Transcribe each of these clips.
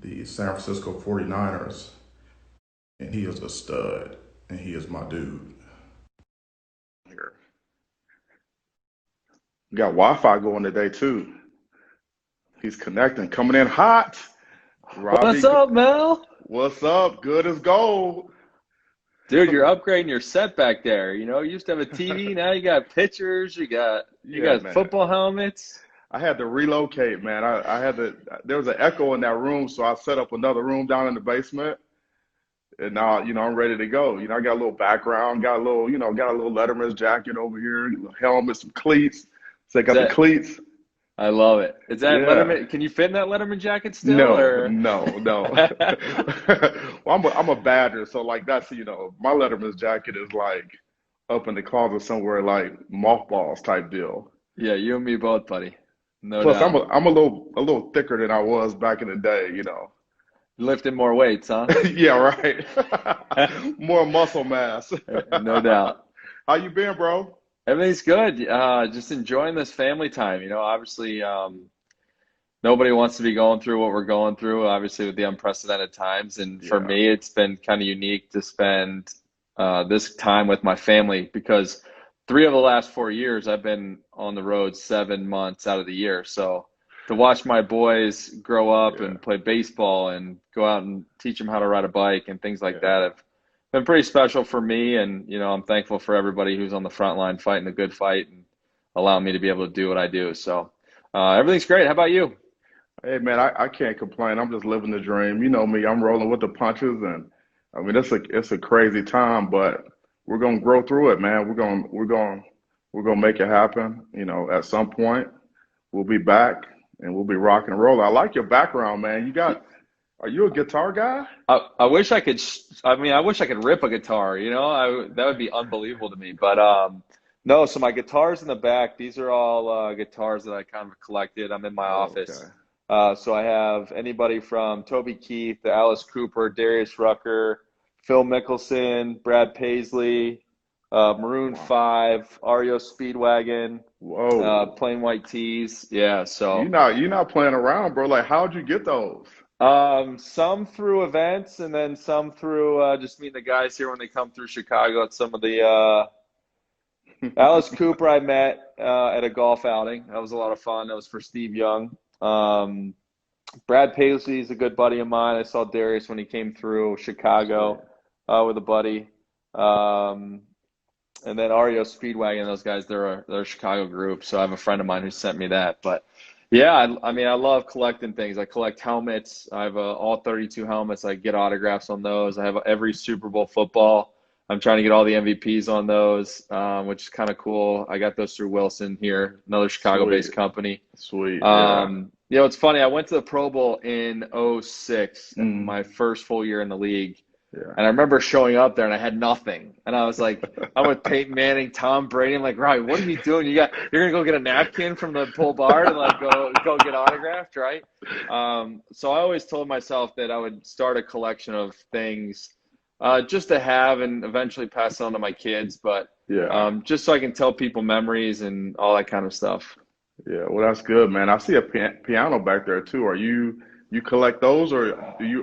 the San Francisco 49ers, and he is a stud, and he is my dude. Here. We got Wi-Fi going today too. He's connecting, coming in hot. What's Robbie, up, Mel? what's up? Good as gold. Dude, you're upgrading your set back there. You used to have a TV, now you got pictures, you Yeah, got man. football helmets. I had to relocate, man. I had to. There was an echo in that room, so I set up another room down in the basement, and now I'm ready to go. I got a little background, got a little Letterman's jacket over here, a little helmet, some cleats. So I Is got the that cleats. I love it. Is that Yeah. Letterman? Can you fit in that Letterman jacket still No, or no, no. Well, I'm a Badger, so like that's my Letterman's jacket is like up in the closet somewhere, like mothballs type deal. Yeah, you and me both, buddy. No Plus, I'm doubt. a, I'm a little thicker than I was back in the day. Lifting more weights, huh? Yeah, right. More muscle mass. No doubt. How you been, bro? Everything's good. Just enjoying this family time. Obviously, nobody wants to be going through what we're going through, obviously, with the unprecedented times. And for Yeah, me, it's been kind of unique to spend this time with my family because 3 of the last 4 years I've been on the road 7 months out of the year. So to watch my boys grow up yeah, and play baseball and go out and teach them how to ride a bike and things like yeah. that have been pretty special for me. And, I'm thankful for everybody who's on the front line fighting a good fight and allowing me to be able to do what I do. So everything's great. How about you? Hey, man, I can't complain. I'm just living the dream. You know me, I'm rolling with the punches, and I mean it's a crazy time, but we're gonna grow through it, man. We're gonna make it happen. At some point we'll be back and we'll be rocking and rolling. I like your background, man. Are you a guitar guy? I wish I could. I mean, I wish I could rip a guitar. That would be unbelievable to me. But no. So my guitars in the back. These are all guitars that I kind of collected. I'm in my Oh, office. okay. So I have anybody from Toby Keith to Alice Cooper, Darius Rucker, Phil Mickelson, Brad Paisley, Maroon Wow. 5, REO Speedwagon, Whoa. Plain White Tees. Yeah. So. You're not playing around, bro. Like, how'd you get those? Some through events and then some through just meeting the guys here when they come through Chicago at some of the Alice Cooper I met at a golf outing. That was a lot of fun. That was for Steve Young. Um, Brad Paisley is a good buddy of mine. I saw Darius when he came through Sweet. Chicago with a buddy. Um, and then REO Speedwagon, those guys, they're a Chicago group. So I have a friend of mine who sent me that. But yeah, I mean, I love collecting things. I collect helmets. I have all 32 helmets. I get autographs on those. I have every Super Bowl football. I'm trying to get all the MVPs on those, which is kind of cool. I got those through Wilson here, another Sweet. Chicago-based company. Sweet. Yeah. It's funny. I went to the Pro Bowl in '06, Mm, my first full year in the league. yeah. And I remember showing up there and I had nothing. And I was like, I'm with Peyton Manning, Tom Brady. I'm like, Robbie, what are you doing? You're gonna go get a napkin from the pull bar to like go get autographed, right? So I always told myself that I would start a collection of things just to have and eventually pass on to my kids, but Yeah. just so I can tell people memories and all that kind of stuff. Yeah. Well, that's good, man. I see a piano back there too. You collect those, or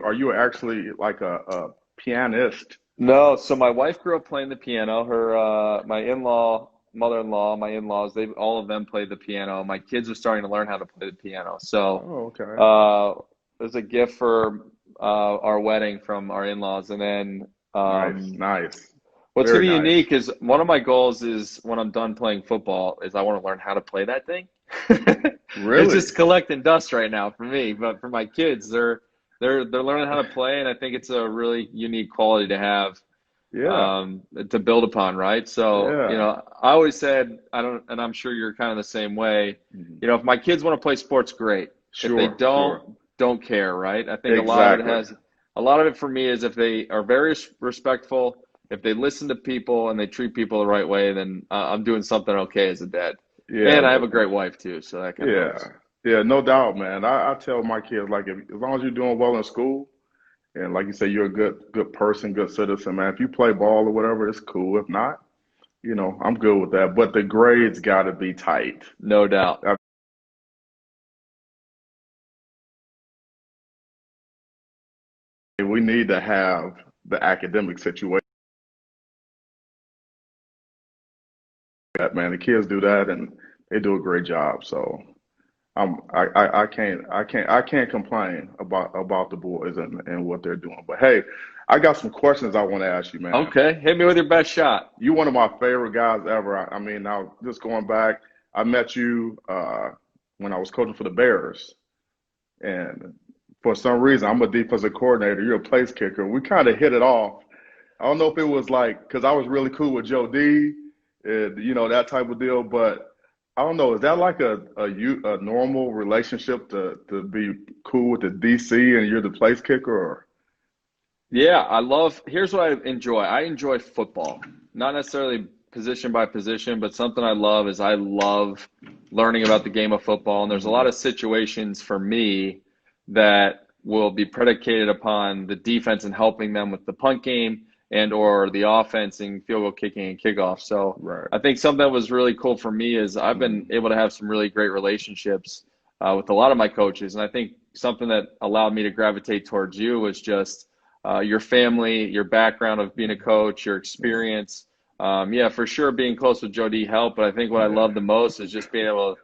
are you actually like a pianist? No, so my wife grew up playing the piano. My in-law, mother-in-law, my in-laws, they all of them played the piano. My kids are starting to learn how to play the piano. So, Oh, okay. uh, it was a gift for our wedding from our in-laws. And then, Nice. Nice. what's Very gonna be nice. unique is one of my goals is when I'm done playing football is I want to learn how to play that thing. It's Really? just collecting dust right now for me, but for my kids, they're learning how to play, and I think it's a really unique quality to have Yeah. to build upon, right? So, Yeah. I always said, I don't, and I'm sure you're kind of the same way. Mhm. If my kids want to play sports, great. If they Sure. Sure. don't care, right? I think Exactly. a lot of it for me is if they are very respectful, if they listen to people and they treat people the right way, then I'm doing something okay as a dad. Yeah. And I have a great wife too, so that kind of Yeah. helps. Yeah. No doubt, man. I tell my kids like as long as you're doing well in school. And like you say, you're a good person, good citizen, man. If you play ball or whatever, it's cool. If not, I'm good with that. But the grades got to be tight. No doubt. we need to have the academic situation. That man, the kids do that, and they do a great job. So I can't complain about the boys and what they're doing. But hey, I got some questions I want to ask you, man. Okay, hit me with your best shot. You one of my favorite guys ever. I mean, now just going back, I met you when I was coaching for the Bears, and for some reason, I'm a defensive coordinator. You're a place kicker. We kind of hit it off. I don't know if it was like because I was really cool with Joe D, that type of deal. But I don't know. Is that like a normal relationship to be cool with the DC and you're the place kicker? Or Yeah, here's what I enjoy. I enjoy football, not necessarily position by position, but something I love is I love learning about the game of football. And there's a lot of situations for me that will be predicated upon the defense and helping them with the punt game and or the offense and field goal kicking and kickoff. So right. I think something that was really cool for me is I've been able to have some really great relationships with a lot of my coaches. And I think something that allowed me to gravitate towards you was just your family, your background of being a coach, your experience. Yeah, for sure, being close with Joe D helped. But I think what I love the most is just being able to.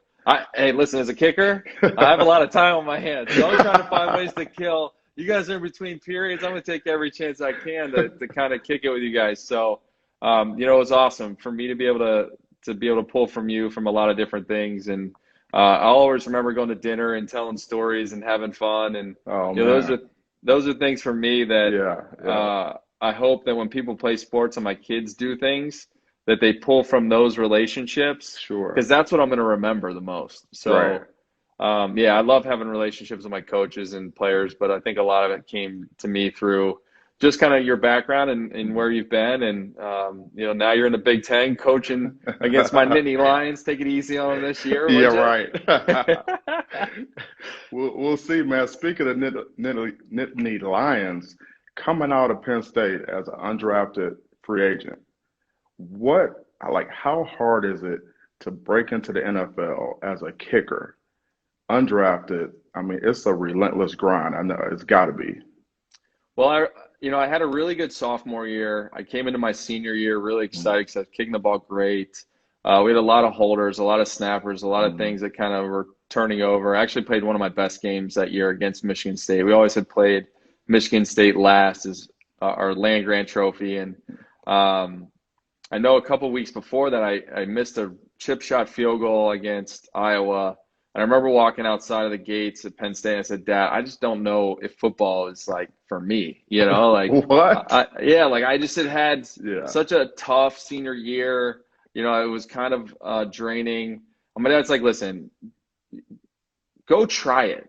Hey, listen, as a kicker, I have a lot of time on my hands. So I'm trying to find ways to kill. You guys are in between periods. I'm going to take every chance I can to kind of kick it with you guys. So, it was awesome for me to be able to pull from you from a lot of different things. And I'll always remember going to dinner and telling stories and having fun. And those are things for me that I hope that when people play sports and my kids do things, that they pull from those relationships. Sure. Because that's what I'm going to remember the most. So, I love having relationships with my coaches and players, but I think a lot of it came to me through just kind of your background and where you've been. And, now you're in the Big Ten coaching against my Nittany Lions. Take it easy on them this year. Yeah, right. We'll see, man. Speaking of Nittany Lions, coming out of Penn State as an undrafted free agent, how hard is it to break into the NFL as a kicker, undrafted? I mean, it's a relentless grind. I know it's got to be. Well, I had a really good sophomore year. I came into my senior year really excited because I was kicking the ball great. We had a lot of holders, a lot of snappers, a lot of things that kind of were turning over. I actually played one of my best games that year against Michigan State. We always had played Michigan State last as our land grant trophy. And I know a couple weeks before that I missed a chip shot field goal against Iowa. And I remember walking outside of the gates at Penn State and I said, Dad, I just don't know if football is like for me, like what? I just had such a tough senior year. It was kind of draining. And my dad's like, listen, go try it.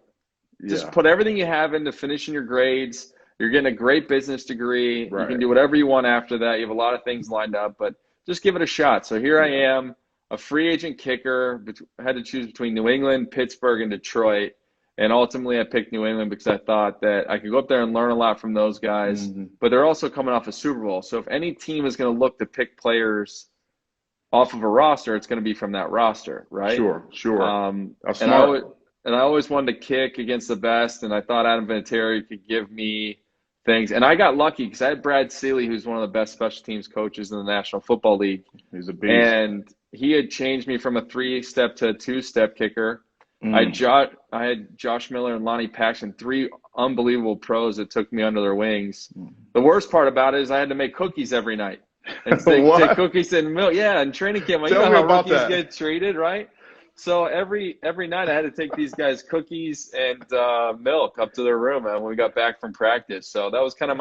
Just put everything you have into finishing your grades. You're getting a great business degree. Right. You can do whatever you want after that. You have a lot of things lined up, but just give it a shot. So here I am, a free agent kicker. I had to choose between New England, Pittsburgh, and Detroit. And ultimately I picked New England because I thought that I could go up there and learn a lot from those guys. But they're also coming off a Super Bowl. So if any team is going to look to pick players off of a roster, it's going to be from that roster, right? Sure. And I always wanted to kick against the best, and I thought Adam Vinatieri could give me things. And I got lucky because I had Brad Seeley, who's one of the best special teams coaches in the National Football League. He's a beast. And he had changed me from a 3-step to a 2-step kicker. I had Josh Miller and Lonnie Paxton, 3 unbelievable pros that took me under their wings. The worst part about it is I had to make cookies every night. And take cookies and milk. Yeah, in training camp. Tell me how about rookies that. get treated, right? So every night I had to take these guys cookies and milk up to their room when we got back from practice. So that was kind of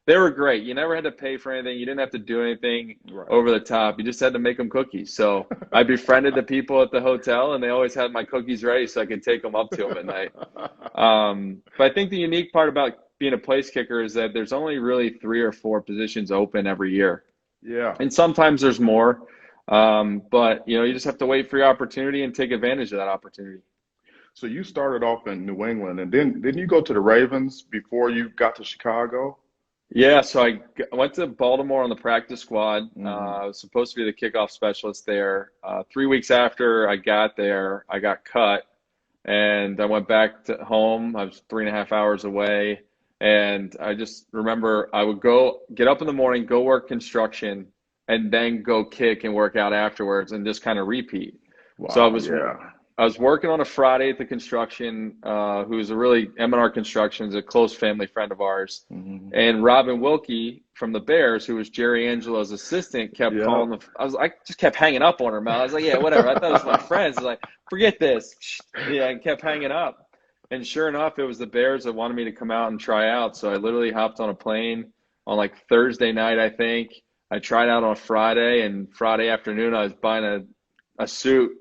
they were great. You never had to pay for anything. You didn't have to do anything over the top. You just had to make them cookies. So I befriended the people at the hotel, and they always had my cookies ready so I could take them up to them at night. But I think the unique part about being a place kicker is that there's only really 3 or 4 positions open every year. Yeah. And sometimes there's more. But you just have to wait for your opportunity and take advantage of that opportunity. So you started off in New England, and then didn't you go to the Ravens before you got to Chicago? Yeah, so I went to Baltimore on the practice squad. I was supposed to be the kickoff specialist there. 3 weeks after I got there, I got cut, and I went back to home. I was 3.5 hours away, And I just remember I would get up in the morning, go work construction, and then go kick and work out afterwards and just kind of repeat. So Wow, yeah. I was working on a Friday at the construction, who's a really M&R Construction, is a close family friend of ours. Hmm. And Robin Wilkie from the Bears, who was Jerry Angelo's assistant, kept Yep. calling I just kept hanging up on her, man. I was like, yeah, whatever. I thought it was my friends. I was like, forget this. Yeah, and kept hanging up. And sure enough, it was the Bears that wanted me to come out and try out. So I literally hopped on a plane on like Thursday night, I think. I tried out on Friday, and Friday afternoon I was buying a suit.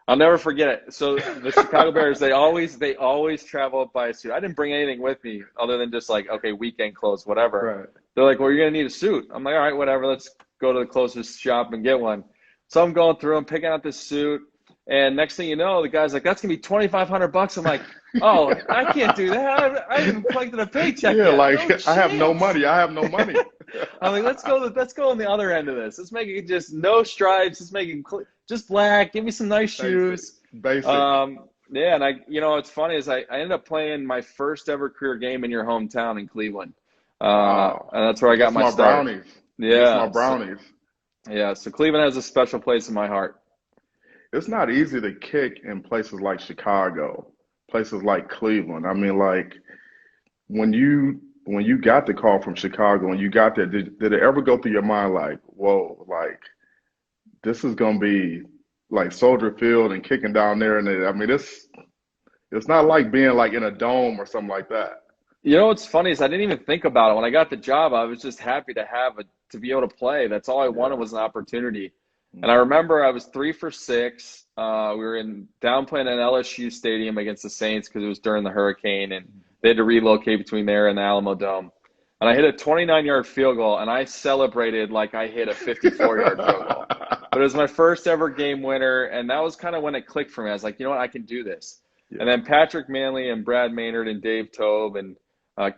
I'll never forget it. So the Chicago Bears, they always travel up by a suit. I didn't bring anything with me other than just like, okay, weekend clothes, whatever. Right. They're like, well, you're gonna need a suit. I'm like, all right, whatever. Let's go to the closest shop and get one. So I'm going through, I'm picking out this suit, and next thing you know, the guy's like, that's gonna be $2,500. I'm like, oh, I can't do that. I haven't collected a paycheck Yeah, yet. like No I have no chance. money. I have no money. I'm like, let's go on the other end of this. Let's make it just no stripes. Let's make it just black. Give me some nice shoes. Basic. Yeah, and what's funny is I ended up playing my first ever career game in your hometown in Cleveland. Wow. And that's where I got That's my my start. brownies. Yeah. That's my brownies. So Cleveland has a special place in my heart. It's not easy to kick in places like Chicago, places like Cleveland. I mean, like when you got the call from Chicago and you got there, did it ever go through your mind like, whoa, like this is gonna be like Soldier Field and kicking down there, and I mean, it's not like being like in a dome or something like that. You know what's funny is I didn't even think about it. When I got the job, I was just happy to be able to play. That's all I wanted Yeah. was an opportunity. And I Mhm. remember I was 3 for 6. We were down playing at LSU Stadium against the Saints because it was during the hurricane, and they had to relocate between there and the Alamo Dome. And I hit a 29-yard field goal, and I celebrated like I hit a 54-yard field goal. But it was my first ever game winner, and that was kind of when it clicked for me. I was like, you know what, I can do this. Yeah. And then Patrick Manley and Brad Maynard and Dave Tobe and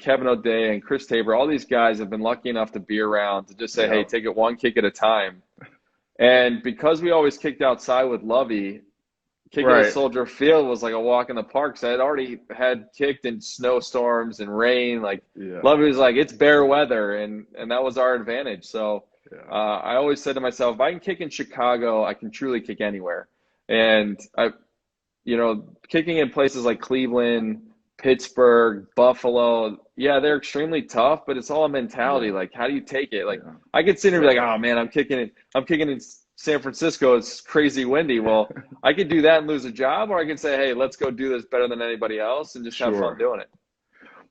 Kevin O'Day and Chris Tabor, all these guys have been lucky enough to be around to just say, Yeah. hey, take it one kick at a time. And because we always kicked outside with Lovey, kicking at Right. Soldier Field was like a walk in the park. So I had already had kicked in snowstorms and rain. Like Yeah. Lovey was like, it's bear weather, and that was our advantage. So Yeah. I always said to myself, if I can kick in Chicago, I can truly kick anywhere. And kicking in places like Cleveland, Pittsburgh, Buffalo, yeah, they're extremely tough, but it's all a mentality. Yeah. Like, how do you take it? Like, Yeah. I could sit here and be like, oh man, I'm kicking in San Francisco. It's crazy windy. Well, I could do that and lose a job, or I could say, hey, let's go do this better than anybody else and just have Sure. fun doing it.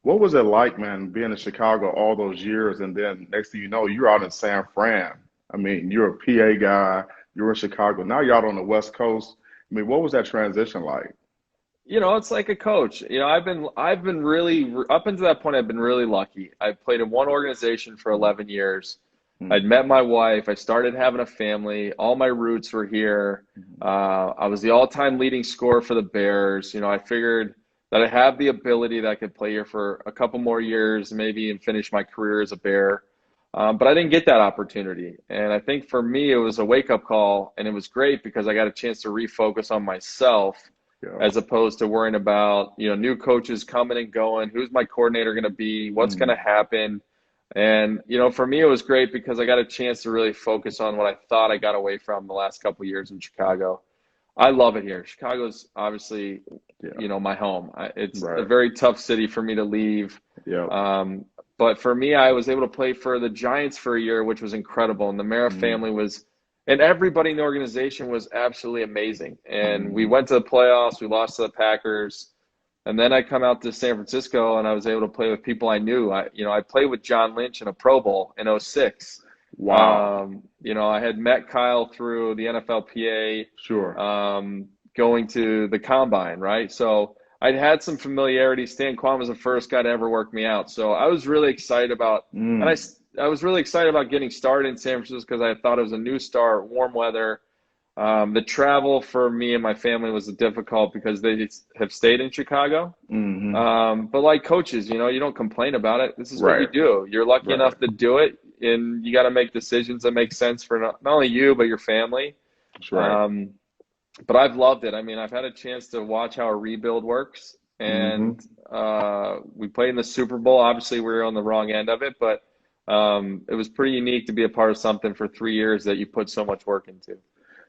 What was it like, man, being in Chicago all those years, and then next thing you know, you're out in San Fran. I mean, you're a PA guy, you're in Chicago. Now you're out on the West Coast. I mean, what was that transition like? It's like a coach. I've been really, up until that point, I've been really lucky. I played in one organization for 11 years. I'd met my wife. I started having a family. All my roots were here. I was the all-time leading scorer for the Bears. I figured that I have the ability that I could play here for a couple more years, maybe, and finish my career as a Bear. But I didn't get that opportunity. And I think for me, it was a wake-up call, and it was great because I got a chance to refocus on myself Yeah. as opposed to worrying about, new coaches coming and going. Who's my coordinator going to be? What's going to happen? And, for me, it was great because I got a chance to really focus on what I thought I got away from the last couple of years in Chicago. I love it here. Chicago's obviously, Yeah. my home. It's a Right. very tough city for me to leave. Yeah. But for me, I was able to play for the Giants for a year, which was incredible. And the Mara family and everybody in the organization was absolutely amazing. And we went to the playoffs. We lost to the Packers. And then I come out to San Francisco, and I was able to play with people I knew. I played with John Lynch in a Pro Bowl in '06. Wow. I had met Kyle through the NFLPA, Sure. going to the combine, right? So I'd had some familiarity. Stan Kwan was the first guy to ever work me out. So I was really excited about, and I was really excited about getting started in San Francisco because I thought it was a new start, warm weather. The travel for me and my family was difficult because they have stayed in Chicago. But like coaches, you don't complain about it. This is what you Right. do. You're lucky Right. enough to do it, and you got to make decisions that make sense for not only you, but your family. That's right. But I've loved it. I mean, I've had a chance to watch how a rebuild works. and we played in the Super Bowl. Obviously, we were on the wrong end of it, but it was pretty unique to be a part of something for 3 years that you put so much work into.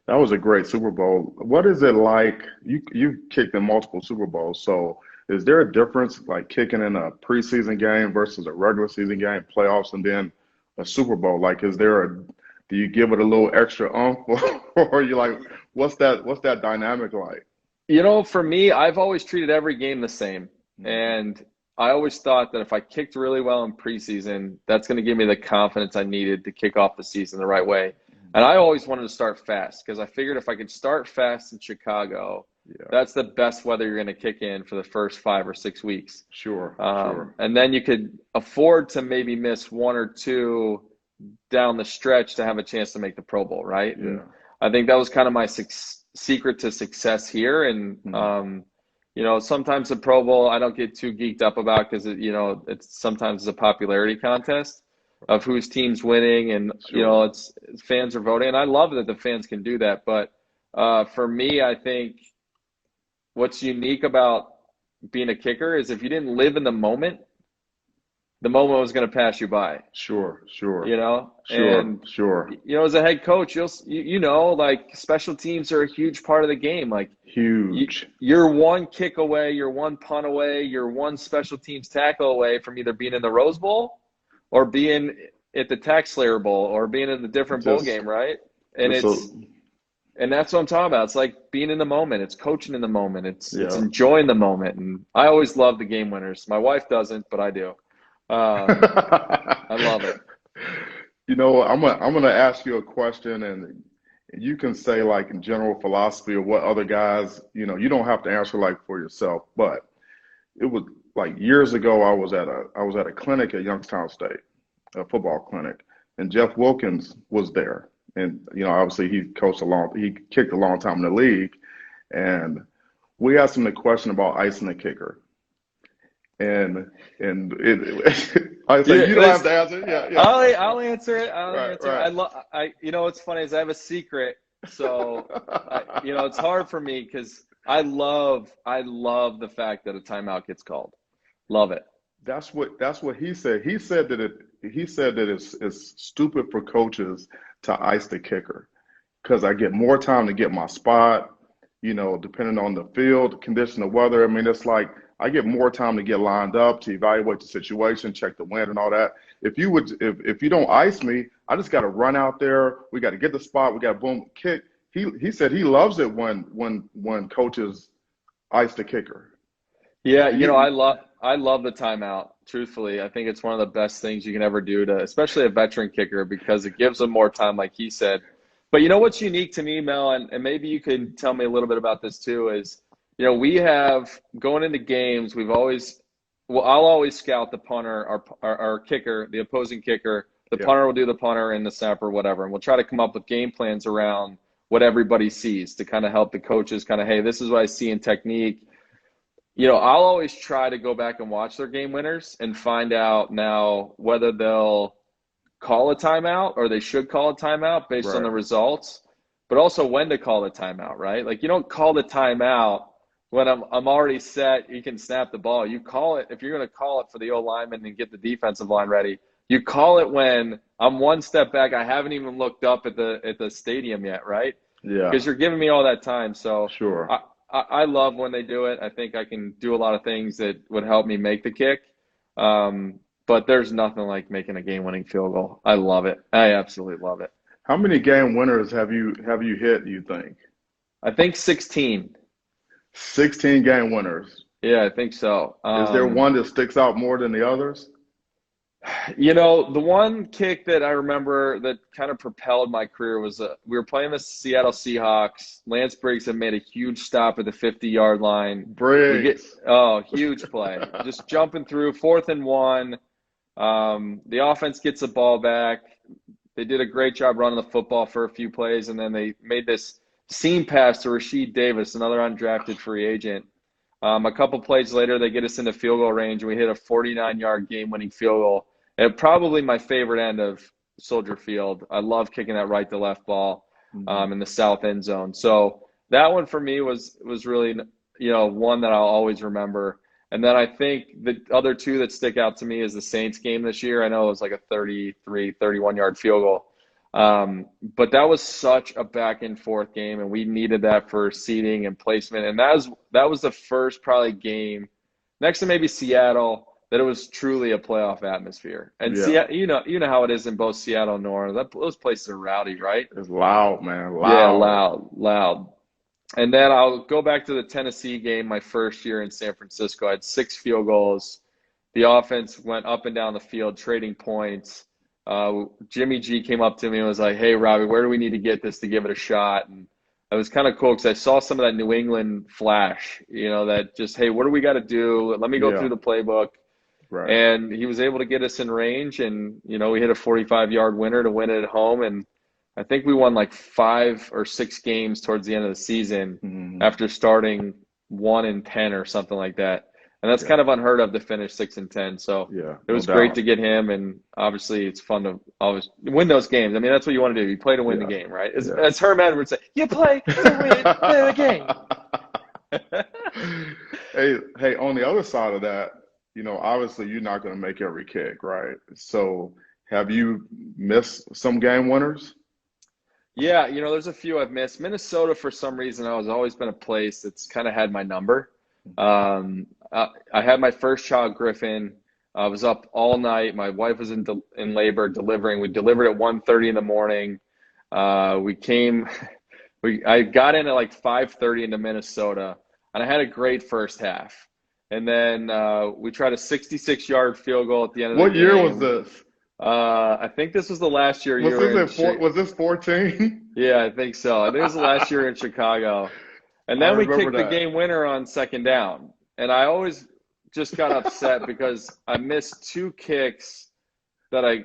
That was a great Super Bowl. What is it like? You kicked in multiple Super Bowls, so is there a difference like kicking in a preseason game versus a regular season game, playoffs, and then a Super Bowl? Like, do you give it a little extra oomph, or are you like, what's that dynamic like? For me, I've always treated every game the same. And I always thought that if I kicked really well in preseason, that's going to give me the confidence I needed to kick off the season the right way. And I always wanted to start fast because I figured if I could start fast in Chicago, that's the best weather you're going to kick in for the first 5 or 6 weeks. Sure. And then you could afford to maybe miss 1 or 2 down the stretch to have a chance to make the Pro Bowl, right? Yeah. And I think that was kind of my secret to success here. And, sometimes the Pro Bowl I don't get too geeked up about because, it's sometimes a popularity contest of whose team's winning. And, it's fans are voting. And I love that the fans can do that. But for me, I think what's unique about being a kicker is if you didn't live in the moment was going to pass you by. Sure. And, Sure. as a head coach, like special teams are a huge part of the game. Like Huge. You're one kick away, you're one punt away, you're one special teams tackle away from either being in the Rose Bowl or being at the Tax Slayer Bowl or being in a different bowl game, right? And and that's what I'm talking about. It's like being in the moment. It's coaching in the moment. It's enjoying the moment. And I always love the game winners. My wife doesn't, but I do. I love it. I'm gonna ask you a question, and you can say like in general philosophy of what other guys, you don't have to answer like for yourself, but it was like years ago. I was at a clinic at Youngstown State, a football clinic, and Jeff Wilkins was there, and obviously he kicked a long time in the league, and we asked him the question about icing the kicker. And I say you don't have to answer. Yeah. I'll answer it. Right. What's funny is I have a secret, so it's hard for me because I love the fact that a timeout gets called. Love it. That's what he said. He said that it's stupid for coaches to ice the kicker because I get more time to get my spot. Depending on the field condition, the weather. I mean, it's like I get more time to get lined up, to evaluate the situation, check the wind and all that. If you don't ice me, I just got to run out there. We got to get the spot. We got to boom kick. He said he loves it when coaches ice the kicker. Yeah, I love the timeout. Truthfully, I think it's one of the best things you can ever do to, especially a veteran kicker, because it gives them more time, like he said. But what's unique to me, Mel, and maybe you can tell me a little bit about this too, is we have going into games. I'll always scout the punter, our kicker, the opposing kicker. The punter will do the punter and the snapper, whatever, and we'll try to come up with game plans around what everybody sees to kind of help the coaches. Kind of, hey, this is what I see in technique. I'll always try to go back and watch their game winners and find out now whether they'll call a timeout or they should call a timeout based on the results, but also when to call the timeout, right? Like you don't call the timeout when I'm already set, you can snap the ball. You call it if you're going to call it for the O-lineman and get the defensive line ready. You call it when I'm one step back. I haven't even looked up at the stadium yet, right? Yeah. Because you're giving me all that time. So sure. I love when they do it. I think I can do a lot of things that would help me make the kick. But there's nothing like making a game-winning field goal. I love it. I absolutely love it. How many game winners have you hit, do you think? I think 16. 16 game winners. Yeah, I think so. Is there one that sticks out more than the others? The one kick that I remember that kind of propelled my career was we were playing the Seattle Seahawks. Lance Briggs had made a huge stop at the 50-yard line. Briggs. Huge play. Just jumping through, 4th and 1. The offense gets the ball back. They did a great job running the football for a few plays, and then they made this seam pass to Rasheed Davis, another undrafted free agent. A couple plays later, they get us into field goal range, and we hit a 49-yard game-winning field goal. And probably my favorite end of Soldier Field. I love kicking that right to left ball in the south end zone. So that one for me was really one that I'll always remember. And then I think the other two that stick out to me is the Saints game this year. I know it was like a 33, 31-yard field goal. But that was such a back and forth game, and we needed that for seeding and placement. And that was the first probably game, next to maybe Seattle, that it was truly a playoff atmosphere. And Yeah. Seattle, you know how it is in both Seattle and New Orleans. Those places are rowdy, right? It's loud, man. Yeah, Loud. loud. And then I'll go back to the Tennessee game, my first year in San Francisco. I had 6 field goals. The offense went up and down the field, trading points. Jimmy G came up to me and was like, "Hey, Robbie, where do we need to get this to give it a shot?" And it was kind of cool because I saw some of that New England flash, that just, hey, what do we got to do? Let me go Yeah. through the playbook. Right. And he was able to get us in range, and, we hit a 45-yard winner to win it at home. And I think we won like 5 or 6 games towards the end of the season after starting 1-10 or something like that. And that's kind of unheard of to finish 6-10. So it was great to get him. And obviously it's fun to always win those games. I mean, that's what you want to do. You play to win the game, right? As Herm Edwards said, you play to win the game. Hey, on the other side of that, obviously you're not going to make every kick, right? So have you missed some game winners? Yeah, there's a few I've missed. Minnesota, for some reason, has always been a place that's kind of had my number. I had my first child, Griffin. I was up all night. My wife was in labor delivering. We delivered at 1:30 in the morning. I got in at like 5:30 into Minnesota, and I had a great first half. And then we tried a 66-yard field goal at the end of the game. What year was this? I think this was the last year you were in. Was this 14? Yeah, I think so. I think it was the last year in Chicago. And then we kicked the game winner on second down. And I always just got upset because I missed 2 kicks that I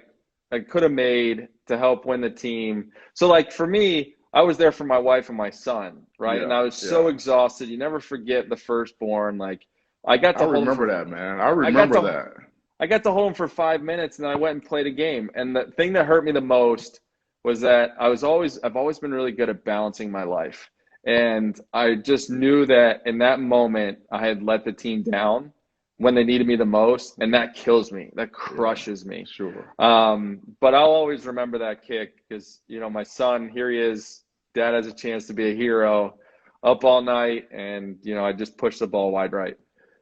could have made to help win the team. So, like, for me, I was there for my wife and my son, right? Yeah, and I was so exhausted. You never forget the firstborn. Like, I got to remember that, man. I remember that. I got to hold him for 5 minutes, and then I went and played a game. And the thing that hurt me the most was that I've always been really good at balancing my life. And I just knew that in that moment I had let the team down when they needed me the most, and that kills me. That crushes me. Sure. But I'll always remember that kick because, my son, here he is. Dad has a chance to be a hero, up all night, and, I just pushed the ball wide right.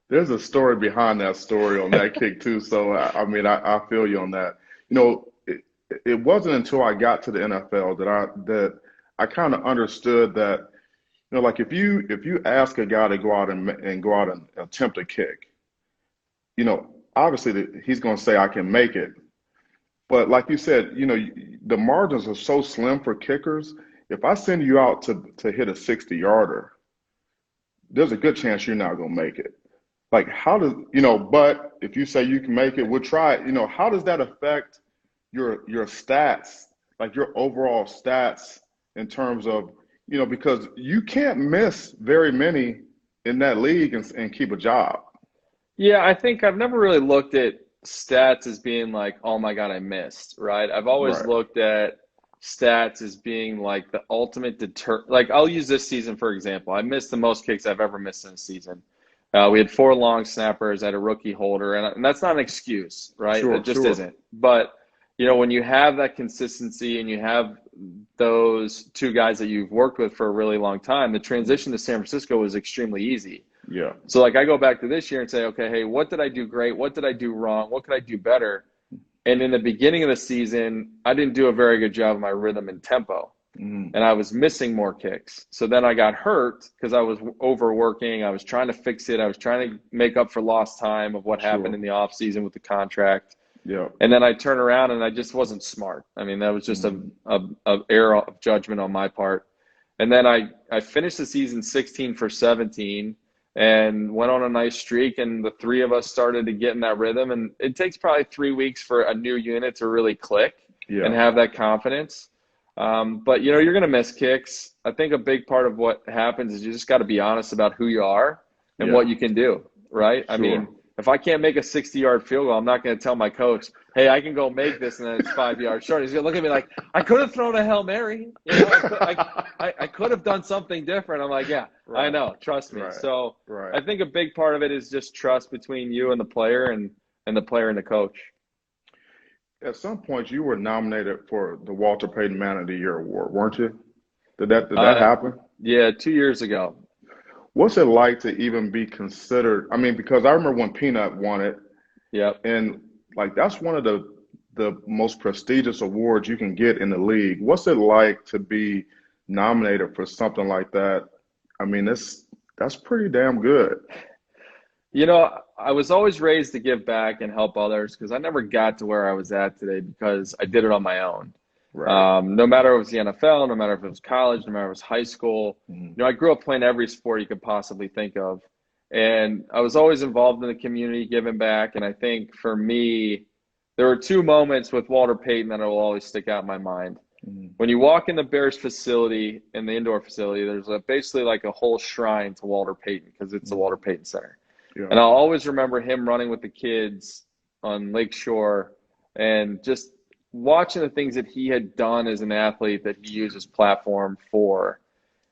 There's a story behind that story on that kick too. So I feel you on that. It wasn't until I got to the NFL that I kind of understood that, like if you ask a guy to go out and go out and attempt a kick, obviously he's going to say I can make it. But like you said, the margins are so slim for kickers. If I send you out to hit a 60-yarder, there's a good chance you're not going to make it. Like, how does, but if you say you can make it, we'll try it. How does that affect your stats, like your overall stats in terms of, because you can't miss very many in that league and keep a job. Yeah, I think I've never really looked at stats as being like, oh my God, I missed, right? I've always looked at stats as being like the ultimate like, I'll use this season, for example. I missed the most kicks I've ever missed in a season. We had 4 long snappers at a rookie holder, and that's not an excuse, right? Sure, it just isn't. But, when you have that consistency and you have those 2 guys that you've worked with for a really long time, the transition to San Francisco was extremely easy. Yeah. So, like, I go back to this year and say, okay, hey, what did I do great? What did I do wrong? What could I do better? And in the beginning of the season, I didn't do a very good job of my rhythm and tempo. And I was missing more kicks. So then I got hurt because I was overworking. I was trying to fix it. I was trying to make up for lost time of what happened in the offseason with the contract. Yeah. And then I turn around and I just wasn't smart. I mean, that was just a error of judgment on my part. And then I finished the season 16 for 17 and went on a nice streak. And the 3 of us started to get in that rhythm. And it takes probably 3 weeks for a new unit to really click and have that confidence. But, you're going to miss kicks. I think a big part of what happens is you just got to be honest about who you are and what you can do, right? I mean, if I can't make a 60-yard field goal, I'm not going to tell my coach, hey, I can go make this, and then it's 5 yards short. He's going to look at me like, I could have thrown a Hail Mary. You know, I could have done something different. I'm like, yeah, Right. I know. Trust me. Right. So Right. I think a big part of it is just trust between you and the player and the player and the coach. At some point, you were nominated for the Walter Payton Man of the Year award, weren't you? Did that happen? Yeah, 2 years ago. What's it like to even be considered? I mean, because I remember when Peanut won it, Yep. and like that's one of the most prestigious awards you can get in the league. What's it like to be nominated for something like that? I mean, that's pretty damn good. You know, I was always raised to give back and help others because I never got to where I was at today because I did it on my own. Right. No matter if it was the NFL, no matter if it was college, no matter if it was high school. Mhm. You know, I grew up playing every sport you could possibly think of. And I was always involved in the community, giving back. And I think for me, there were two moments with Walter Payton that will always stick out in my mind. Mhm. When you walk in the Bears facility, in the indoor facility, there's basically like a whole shrine to Walter Payton because it's the Walter Payton Center. Yeah. And I'll always remember him running with the kids on Lake Shore and just watching the things that he had done as an athlete that he used his platform for.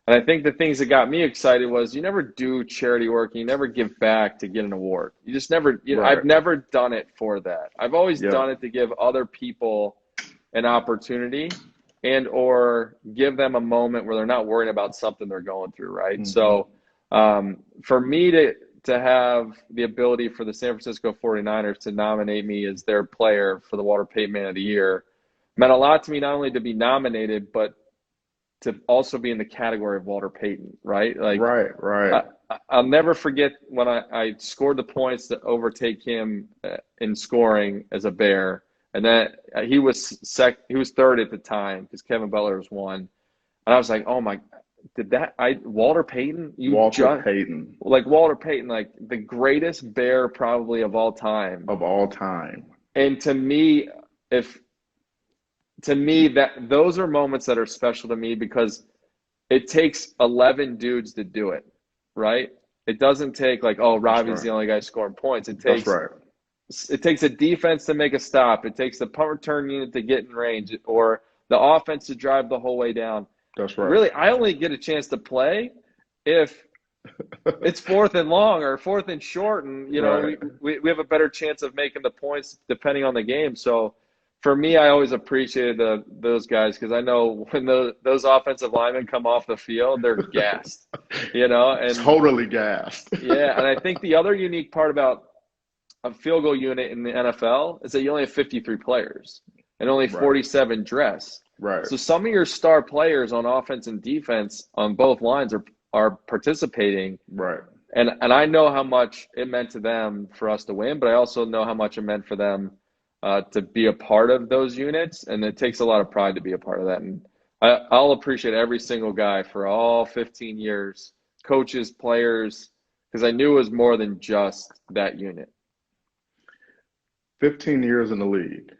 And I think the things that got me excited was you never do charity work, you never give back to get an award. You just never, Right. I've never done it for that. I've always Yeah. done it to give other people an opportunity and or give them a moment where they're not worrying about something they're going through, right? Mhm. So for me to have the ability for the San Francisco 49ers to nominate me as their player for the Walter Payton Man of the Year meant a lot to me, not only to be nominated, but to also be in the category of Walter Payton, right? Like, Right. I'll never forget when I scored the points to overtake him in scoring as a Bear. And then he was third at the time because Kevin Butler was one. And I was like, oh my, Walter Payton? Walter Payton. Like Walter Payton, like the greatest Bear probably of all time. Of all time. And to me, that those are moments that are special to me because it takes 11 dudes to do it, right? It doesn't take like, oh, Robbie's the only guy scoring points. That's right. It takes a defense to make a stop. It takes the punt return unit to get in range or the offense to drive the whole way down. That's right. Really, I only get a chance to play if it's 4th and long or 4th and short, and you know, Right. we have a better chance of making the points depending on the game. So for me, I always appreciated those guys because I know when those offensive linemen come off the field, they're gassed, you know, and Totally gassed. yeah. And I think the other unique part about a field goal unit in the NFL is that you only have 53 players and only 47 dress. Right. So some of your star players on offense and defense on both lines are participating. Right. And I know how much it meant to them for us to win, but I also know how much it meant for them to be a part of those units. And it takes a lot of pride to be a part of that. And I'll appreciate every single guy for all 15 years, coaches, players, because I knew it was more than just that unit. 15 years in the league.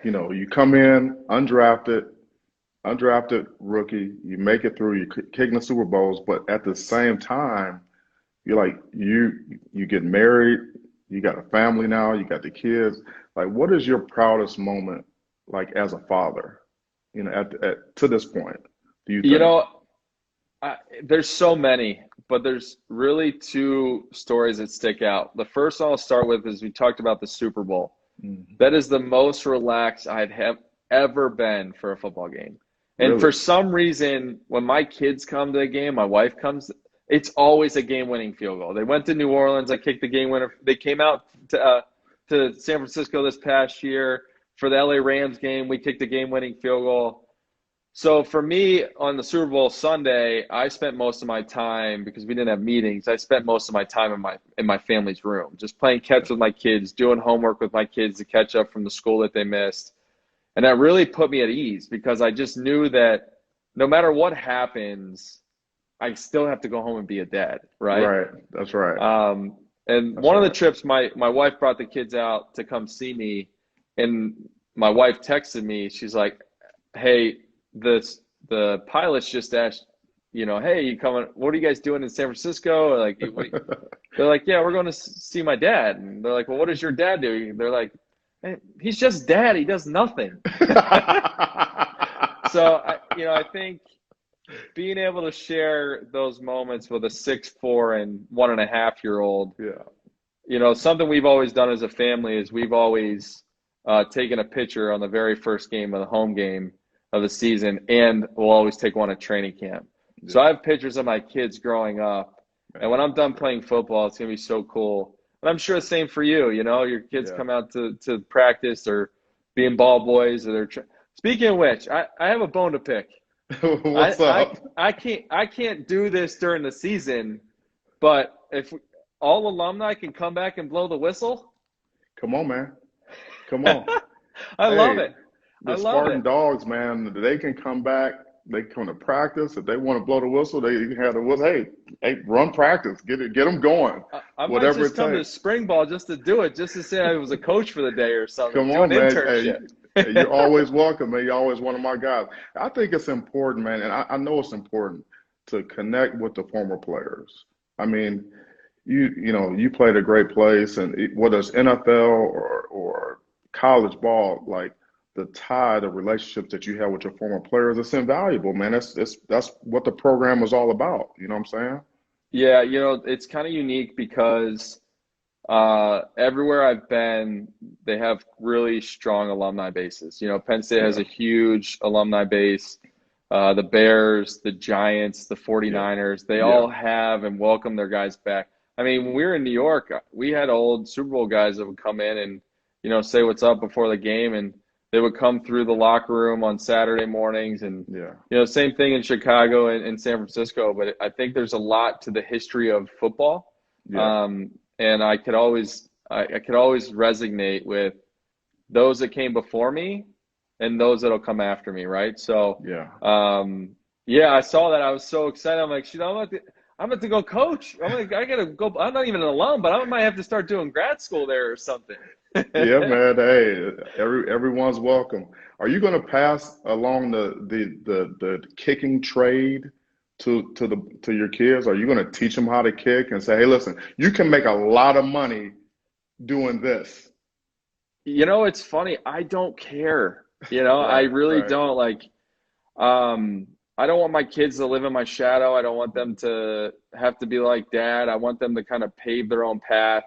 You know, you come in undrafted rookie, you make it through, you're kicking the Super Bowls, but at the same time, you're like, you get married, you got a family now, you got the kids. Like, what is your proudest moment, like as a father, you know, to this point? Do you think? You know, there's so many, but there's really two stories that stick out. The first I'll start with is we talked about the Super Bowl. Mm-hmm. That is the most relaxed I'd have ever been for a football game. And Really? for some reason, when my kids come to the game, my wife comes, it's always a game-winning field goal. They went to New Orleans. I kicked the game winner. They came out to San Francisco this past year for the LA Rams game. We kicked a game-winning field goal. So for me, on the Super Bowl Sunday, I spent most of my time, because we didn't have meetings, I spent most of my time in my family's room, just playing catch with my kids, doing homework with my kids to catch up from the school that they missed. And that really put me at ease because I just knew that no matter what happens, I still have to go home and be a dad, right? Right. That's right. And That's one of right. the trips, my wife brought the kids out to come see me, and my wife texted me. She's like, "Hey, the pilots just asked hey, you coming? What are you guys doing in San Francisco? Or like, they're like, yeah, we're going to see my dad. And they're like, well, what does your dad do? They're like, hey, he's just dad. He does nothing. So I think being able to share those moments with a 6'4" and 1.5-year-old, something we've always done as a family is we've always taken a picture on the very first game of the home game of the season, and we'll always take one at training camp. Yeah. So I have pictures of my kids growing up, and when I'm done playing football, it's going to be so cool. And I'm sure the same for you. Your kids come out to practice or being ball boys. Speaking of which, I have a bone to pick. What's up? I can't do this during the season, but if all alumni can come back and blow the whistle. Come on, man. Come on. I love it. The Spartan Dogs, man, they can come back. They come to practice. If they want to blow the whistle, they can have the whistle. Hey, run practice. Get them going. I might just come to spring ball just to do it, just to say I was a coach for the day or something. Come on, man. Hey, you're always welcome, man. You're always one of my guys. I think it's important, man, and I know it's important to connect with the former players. I mean, you played a great place, and whether it's NFL or college ball, like the tie, the relationships that you have with your former players, it's invaluable, man. That's what the program was all about. You know what I'm saying? Yeah, it's kind of unique because everywhere I've been, they have really strong alumni bases. Penn State has a huge alumni base. The Bears, the Giants, the 49ers, they all have and welcome their guys back. I mean, when we were in New York, we had old Super Bowl guys that would come in and, say what's up before the game, and they would come through the locker room on Saturday mornings. And, same thing in Chicago and San Francisco. But I think there's a lot to the history of football. Yeah. And I could always resonate with those that came before me and those that'll come after me, right? So, I saw that. I was so excited. I'm like, I'm about to go coach. I'm like, I gotta go. I'm not even an alum, but I might have to start doing grad school there or something. Yeah, man. Hey, everyone's welcome. Are you going to pass along the kicking trade to your kids? Are you going to teach them how to kick and say, hey, listen, you can make a lot of money doing this? It's funny. I don't care. I really don't. Like, I don't want my kids to live in my shadow. I don't want them to have to be like dad. I want them to kind of pave their own path.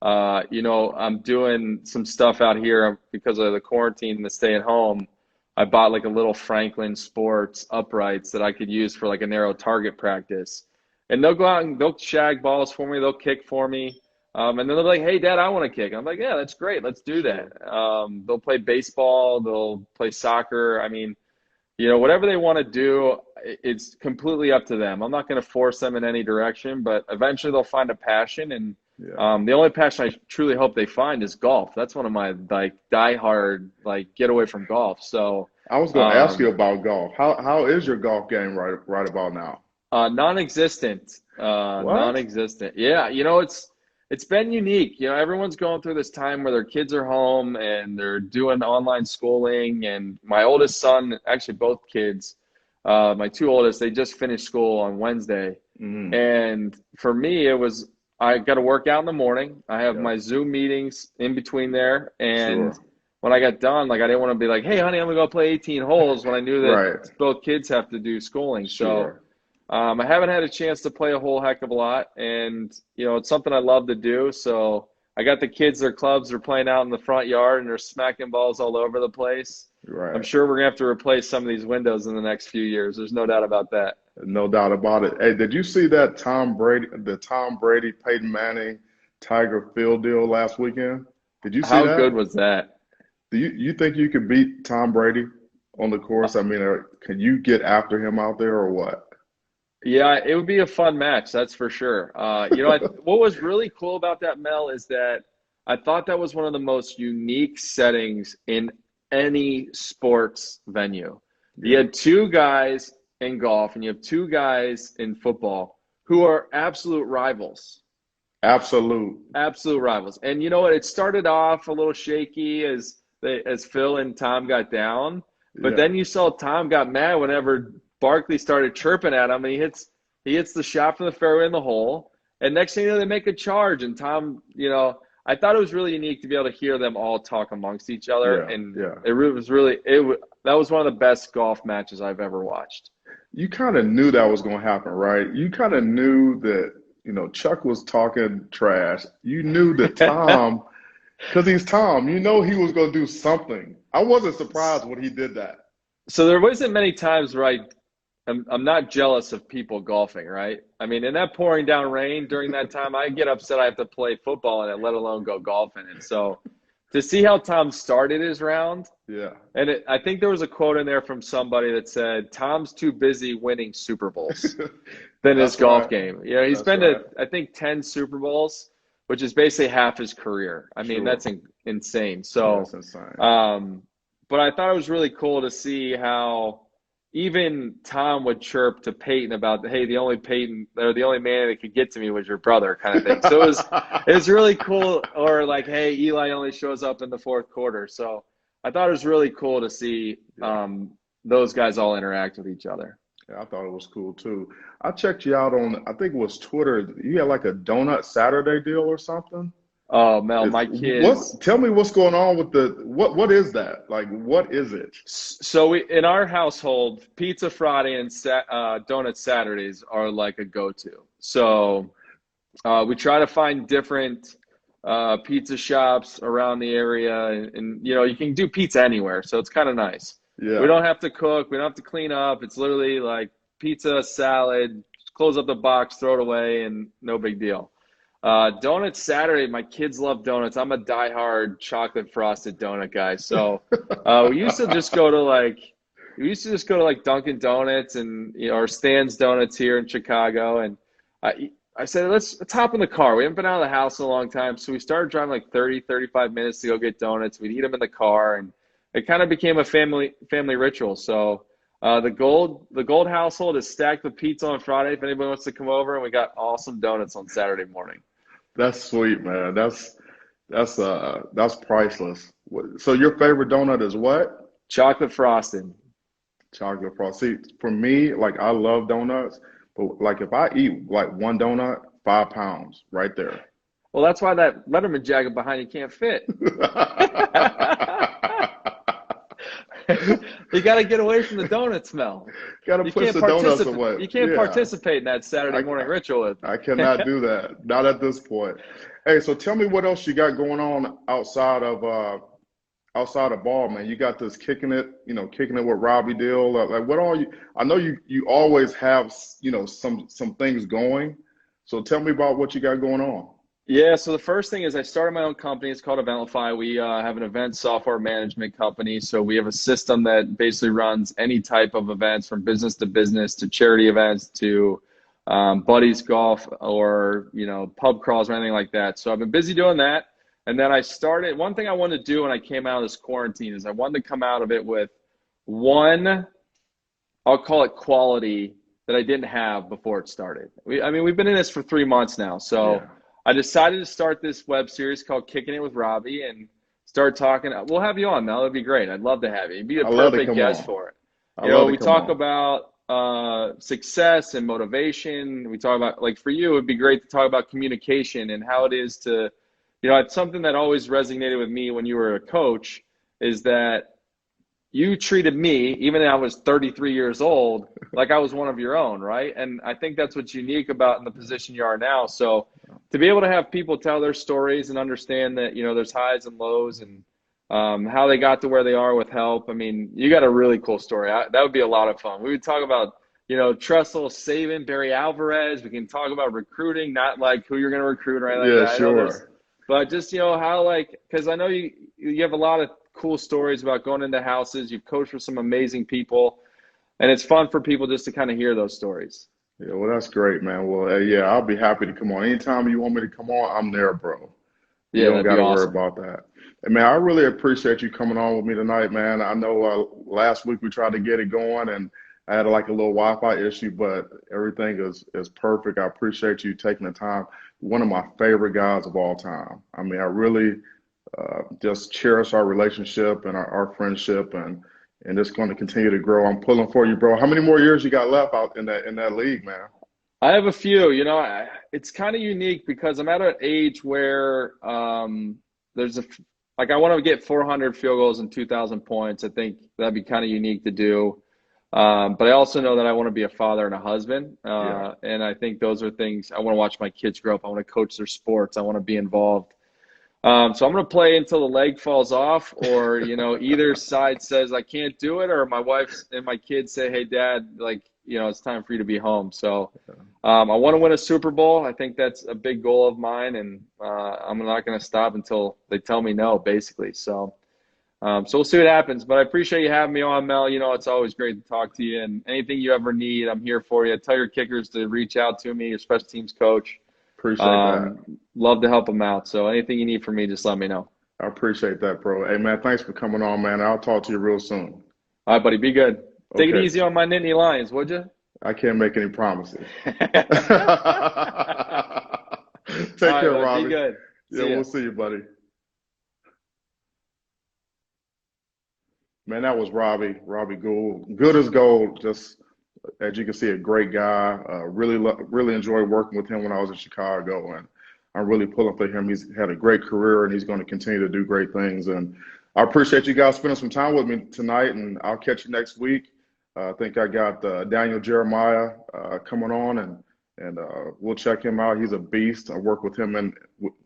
I'm doing some stuff out here because of the quarantine and the stay at home. I bought like a little Franklin Sports uprights that I could use for like a narrow target practice. And they'll go out and they'll shag balls for me. They'll kick for me. And then they'll be like, hey, Dad, I want to kick. I'm like, yeah, that's great. Let's do that. They'll play baseball. They'll play soccer. I mean, whatever they want to do, it's completely up to them. I'm not going to force them in any direction, but eventually they'll find a passion. And the only passion I truly hope they find is golf. That's one of my diehard get away from golf. So I was going to ask you about golf. How is your golf game right about now? Non-existent. Non-existent. Yeah, it's been unique. Everyone's going through this time where their kids are home and they're doing online schooling. And my oldest son, actually both kids, my two oldest, they just finished school on Wednesday. Mm-hmm. And for me, I got to work out in the morning. I have my Zoom meetings in between there. And when I got done, I didn't want to be like, hey, honey, I'm going to go play 18 holes when I knew that both kids have to do schooling. So I haven't had a chance to play a whole heck of a lot. And, it's something I love to do. So I got the kids, their clubs are playing out in the front yard and they're smacking balls all over the place. Right. I'm sure we're going to have to replace some of these windows in the next few years. There's no doubt about that. No doubt about it. Hey, did you see that Tom Brady, Peyton Manning, Tiger Field deal last weekend? Did you see that? How good was that? Do you think you could beat Tom Brady on the course? I mean, can you get after him out there or what? Yeah, it would be a fun match, that's for sure. What was really cool about that, Mel, is that I thought that was one of the most unique settings in any sports venue. You had two guys in golf and you have two guys in football who are absolute rivals. Absolute rivals. And you know what? It started off a little shaky as Phil and Tom got down, but then you saw Tom got mad whenever Barkley started chirping at him, and he hits the shot from the fairway in the hole. And next thing you know, they make a charge. And Tom, I thought it was really unique to be able to hear them all talk amongst each other. Yeah, And yeah. that was one of the best golf matches I've ever watched. You kind of knew that was going to happen, right? You kind of knew that, Chuck was talking trash. You knew that Tom, because he's Tom, he was going to do something. I wasn't surprised when he did that. So there wasn't many times where I'm not jealous of people golfing, right? I mean, in that pouring down rain during that time, I get upset I have to play football in it, let alone go golfing. And so to see how Tom started his round, yeah. And I think there was a quote in there from somebody that said, Tom's too busy winning Super Bowls than his golf game. He's been to, I think, 10 Super Bowls, which is basically half his career. I mean, that's insane. So, that's insane. But I thought it was really cool to see how even Tom would chirp to Payton about, hey, the only man that could get to me was your brother, kind of thing. So it was really cool. Or like, hey, Eli only shows up in the fourth quarter. So I thought it was really cool to see those guys all interact with each other. Yeah, I thought it was cool too. I checked you out on, I think it was Twitter. You had like a Donut Saturday deal or something? Oh, Mel, my kids. Tell me what's going on with what is that? Like, what is it? So in our household, Pizza Friday and Donut Saturdays are like a go-to. So we try to find different pizza shops around the area, and you can do pizza anywhere, so it's kind of nice. Yeah. We don't have to cook, we don't have to clean up. It's literally like pizza, salad, close up the box, throw it away, and no big deal. Donuts Saturday, my kids love donuts. I'm a diehard chocolate frosted donut guy. So we used to just go to like Dunkin' Donuts and or Stan's Donuts here in Chicago. And I said, let's hop in the car. We haven't been out of the house in a long time. So we started driving like 30, 35 minutes to go get donuts. We'd eat them in the car, and it kind of became a family ritual. So the Gold household is stacked with pizza on Friday if anybody wants to come over, and we got awesome donuts on Saturday morning. That's sweet, man. That's priceless. So your favorite donut is what? Chocolate frosting. Chocolate frosting. See, for me, like I love donuts, but like if I eat like one donut, 5 pounds right there. Well, that's why that Letterman jacket behind you can't fit. You got to get away from the donut smell. Got to push the donuts away. You can't participate in that Saturday morning ritual. I cannot do that. Not at this point. Hey, so tell me what else you got going on outside of ball, man. You got this kicking it with Robbie deal. Like what all you? I know you always have some things going. So tell me about what you got going on. Yeah, so the first thing is I started my own company. It's called Alumni. We have an event software management company. So we have a system that basically runs any type of events, from business to business to charity events to buddies golf or pub crawls or anything like that. So I've been busy doing that. And then one thing I wanted to do when I came out of this quarantine is I wanted to come out of it with one, I'll call it quality, that I didn't have before it started. We've been in this for 3 months now. So yeah. I decided to start this web series called Kicking It with Robbie and start talking. We'll have you on, Mel. That'd be great. I'd love to have you. You'd be a perfect guest for it. We talk about success and motivation. We talk about, like for you, it'd be great to talk about communication and how it is to, it's something that always resonated with me when you were a coach, is that you treated me, even though I was 33 years old, like I was one of your own, right? And I think that's what's unique about in the position you are now. So to be able to have people tell their stories and understand that, there's highs and lows and how they got to where they are with help. You got a really cool story. That would be a lot of fun. We would talk about, Tressel, Saban, Barry Alvarez. We can talk about recruiting, not like who you're going to recruit or anything like that. Sure. But just, how because I know you have a lot of cool stories about going into houses. You've coached for some amazing people, and it's fun for people just to kind of hear those stories. Yeah, well, that's great, man. Well, yeah, I'll be happy to come on. Anytime you want me to come on, I'm there, bro. You don't got to worry about that. And, man, I really appreciate you coming on with me tonight, man. I know last week we tried to get it going, and I had like a little Wi-Fi issue, but everything is perfect. I appreciate you taking the time. One of my favorite guys of all time. I really just cherish our relationship and our friendship, and and it's going to continue to grow. I'm pulling for you, bro. How many more years you got left out in that league, man? I have a few. It's kind of unique because I'm at an age where there's I want to get 400 field goals and 2,000 points. I think that'd be kind of unique to do. But I also know that I want to be a father and a husband. And I think those are things I want to watch my kids grow up. I want to coach their sports. I want to be involved. So I'm going to play until the leg falls off, or, either side says I can't do it, or my wife and my kids say, hey, Dad, it's time for you to be home. So I want to win a Super Bowl. I think that's a big goal of mine, and I'm not going to stop until they tell me no, basically. So we'll see what happens. But I appreciate you having me on, Mel. It's always great to talk to you, and anything you ever need, I'm here for you. Tell your kickers to reach out to me, your special teams coach. Appreciate that. Love to help them out. So anything you need from me, just let me know. I appreciate that, bro. Hey, man, thanks for coming on, man. I'll talk to you real soon. All right, buddy. Be good. Take it Okay. easy on my Nittany Lions, would you? I can't make any promises. Take All care, right, Robbie. be good. Yeah, we'll see you, buddy. Man, that was Robbie Gould. Good as gold. Just as you can see, a great guy. Really enjoyed working with him when I was in Chicago, and I'm really pulling for him. He's had a great career, and he's going to continue to do great things. And I appreciate you guys spending some time with me tonight, and I'll catch you next week. I think I got Daniel Jeremiah coming on, and we'll check him out. He's a beast. I worked with him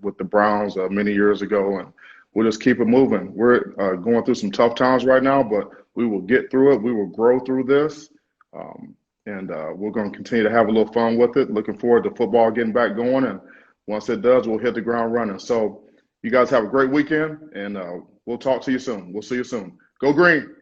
with the Browns many years ago, and we'll just keep it moving. We're going through some tough times right now, but we will get through it. We will grow through this, and we're going to continue to have a little fun with it. Looking forward to football getting back going, and once it does, we'll hit the ground running. So you guys have a great weekend, and we'll talk to you soon. We'll see you soon. Go Green.